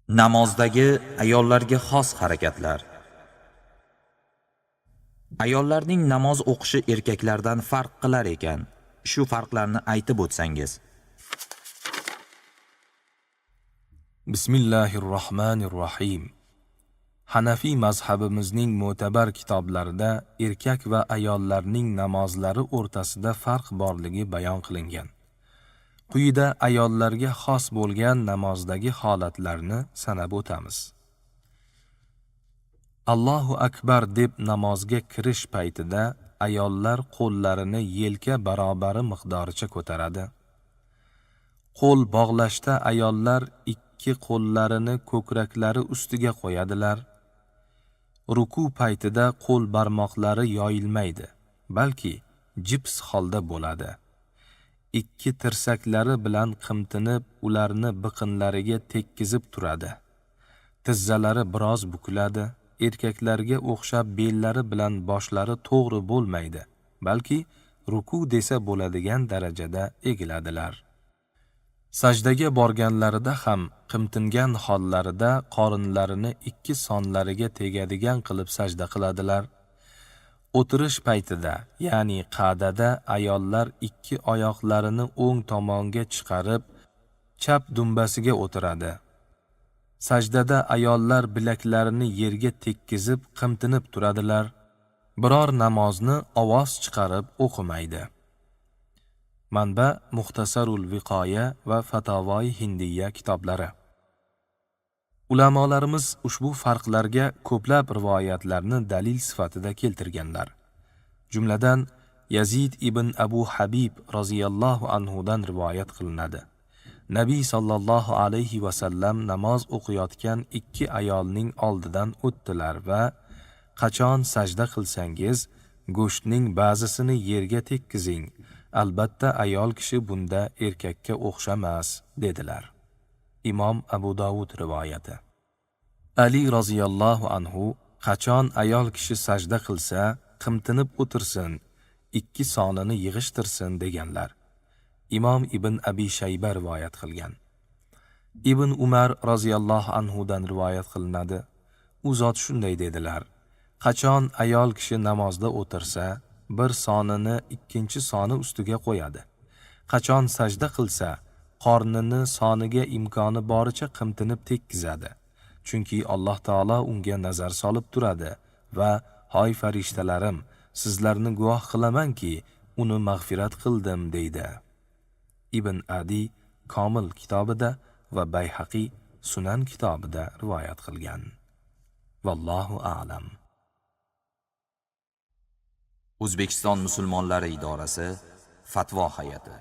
Namozdagi ayollarga xos harakatlar. Ayollarning namoz o'qishi erkaklardan farq qilar ekan. Shu farqlarni aytib o'tsangiz. Bismillahirrohmanirrohim. Hanafiy mazhabimizning mo'tabar kitoblarida erkak va ayollarning namozlari o'rtasida farq borligi bayon qilingan. Quyida ayollarga xos bo'lgan namozdagi holatlarni sanab o'tamiz. Allohu akbar deb namozga kirish paytida ayollar qo'llarini yelka barobari miqdoricha ko'taradi. Qo'l bog'lashda ayollar ikki qo'llarini ko'kraklari ustiga qo'yadilar. Ruku paytida qo'l barmoqlari yoyilmaydi, balki jips holda bo'ladi. Ikki tirsaklari bilan qimtinib, ularni biqinlariga tekkizib turadi. Tizzalari biroz bukiladi. Erkaklarga o'xshab bellari bilan boshlari to'g'ri bo'lmaydi, balki ruku desa bo'ladigan darajada egiladilar. Sajdaga borganlarida ham qimtingan hollarida qorinlarini ikki sonlariga tegadigan qilib sajda qiladilar. O'tirish paytida, ya'ni qa'dada ayollar ikki oyoqlarini o'ng tomonga chiqarib, chap dumbasiga o'tiradi. Sajdada ayollar bilaklarini yerga tekkizib qimtinib turadilar. Biror namozni ovoz chiqarib o'qimaydi. Manba Muxtasarul Viqoya va Fatavoi Hindiya kitoblari. Ulamolarimiz ushbu farqlarga ko'plab rivoyatlarni dalil sifatida keltirganlar. Jumladan Yazid ibn Abu Habib roziyallohu anhudan rivoyat qilinadi. Nabiy sallallohu alayhi va sallam namoz o'qiyotgan ikki ayolning oldidan o'tdilar va qachon sajda qilsangiz, go'shtning ba'zisini yerga tekkizing. Albatta ayol kishi bunda erkakka o'xshamas, dedilar. Imom Abu Dovud rivoyati. Ali roziyallohu anhu qachon ayol kishi sajda qilsa, qimtinib o'tirsin, ikki sonini yig'ishtirsin deganlar. Imom Ibn Abi Shayba rivoyat qilgan. Ibn Umar roziyallohu anhudan rivoyat qilinadi. U zot shunday dedilar: qachon ayol kishi namozda o'tirsa, bir sonini ikkinchi soni ustiga qo'yadi. Qachon sajda qilsa, qornini soniga imkoni boricha qimtinib tekkizadi. Chunki Alloh taolo unga nazar solib turadi va hoy farishtalarim, sizlarni guvoh qilamanki, uni mag'firat qildim deydi. Ibn Adi Komil kitobida va Bayhaqi Sunan kitobida rivoyat qilgan. Vallohu a'lam. O'zbekiston musulmonlari idorasi Fatvo hay'ati